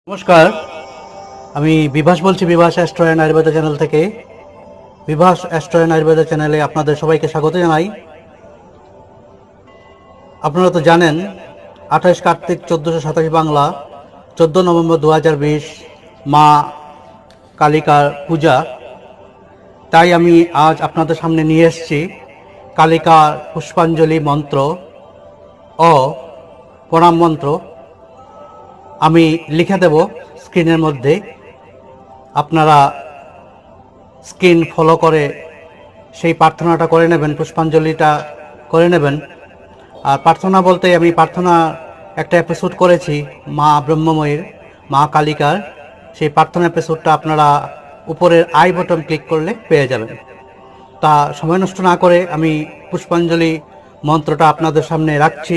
নমস্কার, আমি বিভাস বলছি Bibhas astro and Ayurveda channel থেকে। বিভাস অ্যাস্ট্রো অ্যান্ড আয়ুর্বেদা চ্যানেলে আপনাদের সবাইকে স্বাগত জানাই। আপনারা তো জানেন 28 কার্তিক 1427 বাংলা 14 নভেম্বর 2020 মা কালিকার পূজা। তাই আমি আজ আপনাদের সামনে নিয়ে এসেছি কালিকার পুষ্পাঞ্জলি মন্ত্র ও প্রণাম মন্ত্র। আমি লিখে দেব স্ক্রিনের মধ্যে, আপনারা স্ক্রিন ফলো করে সেই প্রার্থনাটা করে নেবেন, পুষ্পাঞ্জলিটা করে নেবেন। আর প্রার্থনা বলতে আমি প্রার্থনা একটা এপিসোড করেছি মা ব্রহ্মময়ীর, মা কালিকার। সেই প্রার্থনা এপিসোডটা আপনারা উপরের আই বটন ক্লিক করলে পেয়ে যাবেন। তা সময় নষ্ট না করে আমি পুষ্পাঞ্জলি মন্ত্রটা আপনাদের সামনে রাখছি,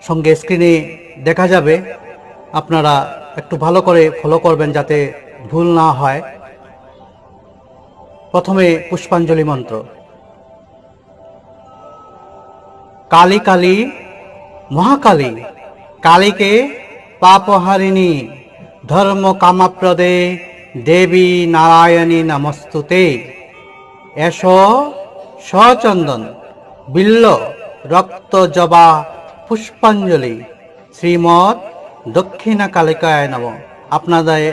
সঙ্গে স্ক্রিনে দেখা যাবে। আপনারা একটু ভালো করে ফলো করবেন যাতে ভুল না হয়। প্রথমে পুষ্পাঞ্জলি মন্ত্র। কালী কালী মহাকালী, কালীকে পাপহারিণী, ধর্ম কামাপ্রদে দেবী নারায়ণী নমস্তুতে। এস সচন্দন বিল্ল রক্ত জবা পুষ্পাঞ্জলি শ্রীমৎ দক্ষিণা কালিকায় নম। আপনাদের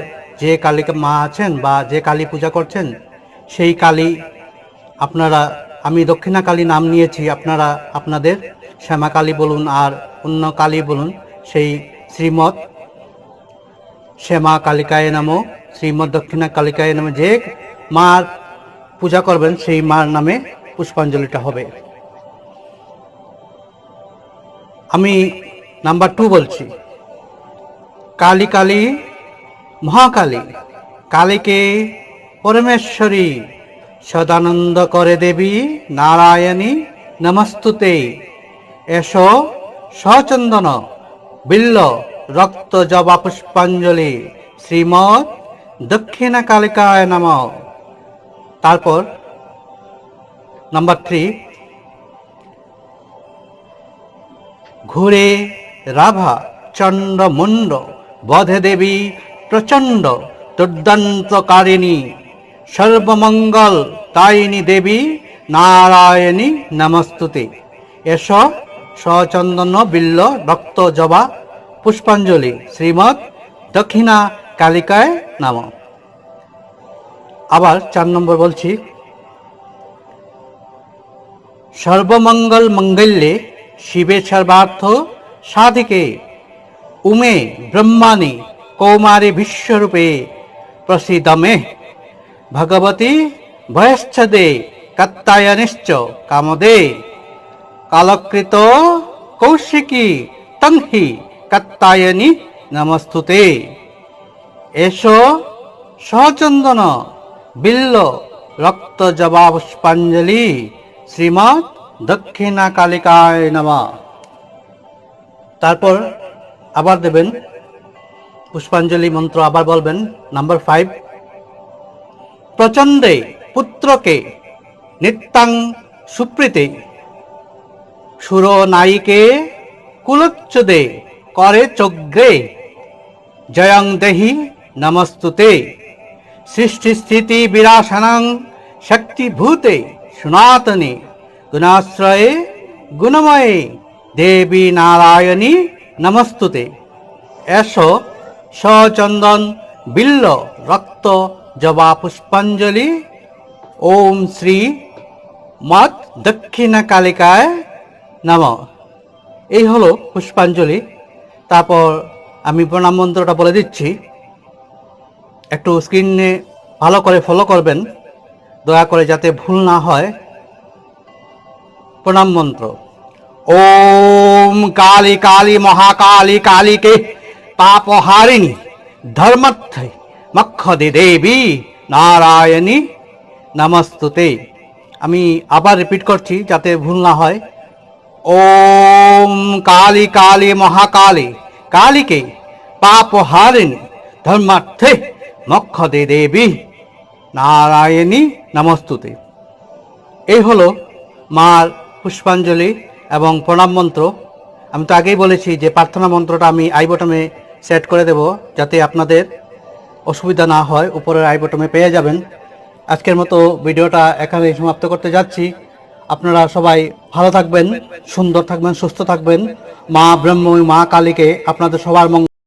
যে কালিকা মা আছেন বা যে কালী পূজা করছেন সেই কালী, আপনারা, আমি দক্ষিণা কালী নাম নিয়েছি, আপনারা আপনাদের শ্যামা কালী বলুন আর অন্য কালী বলুন, সেই শ্রীমৎ শ্যামা কালিকায় নাম, শ্রীমৎ দক্ষিণা কালিকায় নামে যে মার পূজা করবেন সেই মার নামে পুষ্পাঞ্জলিটা হবে। আমি নাম্বার 2 বলছি। কালী কালী মহাকালী, কালীকে পরমেশ্বরী, সদানন্দ করে দেবী নারায়ণী নমস্তুতে। এস সচন্দন বিল্ল রক্ত জবা পুষ্পাঞ্জলি শ্রীমৎ দক্ষিণা কালিকায় নম। তারপর নাম্বার 3। ঘুরে রাভা চন্ড মুন্ড বধে দেবী প্রচণ্ড দুর্দান্তকারিণী, সর্বমঙ্গল তাইনী দেবী নারায়ণী নমস্তুতে। এস সচন্দন বিল্ল রক্ত জবা পুষ্পাঞ্জলি শ্রীমৎ দক্ষিণা কালিকায় নম। আবার 4 নম্বর বলছি। সর্বমঙ্গল মঙ্গল্যে শিবে সর্বার্থ সাধিকে, উমে ব্রহ্মাণী কৌমারী বিশ্বরূপে প্রসিদ মে, ভগবতী ভয়শ্চদে কাত্তায়নিশ্চ কামদে। কালকৃত কৌশিকী তংহি কাত্তায়নী নমস্তুতে। এস সচন্দন বিল্ল রক্ত জবা পুষ্পাঞ্জলি শ্রীমৎ দক্ষিণা কালিকায় নমঃ। তারপর আবার দেবেন পুষ্পাঞ্জলি মন্ত্র, আবার বলবেন। নাম্বার 5। প্রচণ্ডে পুত্রকে নিত্যাং সুপ্রীতে, সুর নায়িকে কুলোচ্চদে করে চগ্রে, জয়ং দেহি নমস্তুতে। সৃষ্টি স্থিতি বিরাসনং শক্তিভূতে সনাতনে, গুণাশ্রয়ে গুণময়ে দেবী নারায়ণী নমস্তুতে। এস সচন্দন বিল্ল রক্ত জবা পুষ্পাঞ্জলি ওম শ্রী মৎ দক্ষিণা কালিকায় নম। এই হলো পুষ্পাঞ্জলি। তারপর আমি প্রণাম মন্ত্রটা বলে দিচ্ছি, একটু স্ক্রিনে ভালো করে ফলো করবেন দয়া করে যাতে ভুল না হয়। প্রণাম মন্ত্র। ওম কালী কালী মহাকালী, কালীকে পাপহারিণী, ধর্মার্থে মক্ষদে দেবী নারায়ণী নমস্তুতে। আমি আবার রিপিট করছি যাতে ভুল না হয়। ওম কালী কালী মহাকালী, কালীকে পাপহারিণী, ধর্মার্থে মক্ষদে দেবী নারায়ণী নমস্তুতে। এই হলো মার পুষ্পাঞ্জলি এবং প্রণাম মন্ত্র। আমি তো আগেই বলেছি যে প্রার্থনা মন্ত্রটা আমি আই বটনে সেট করে দেব, যাতে আপনাদের অসুবিধা না হয়। উপরের আই বটনে পেয়ে যাবেন। আজকের মতো ভিডিওটা এখানেই সমাপ্ত করতে যাচ্ছি। আপনারা সবাই ভালো থাকবেন, সুন্দর থাকবেন, সুস্থ থাকবেন। মা ব্রহ্মময়ী মা কালীকে আপনাদের সবার মঙ্গল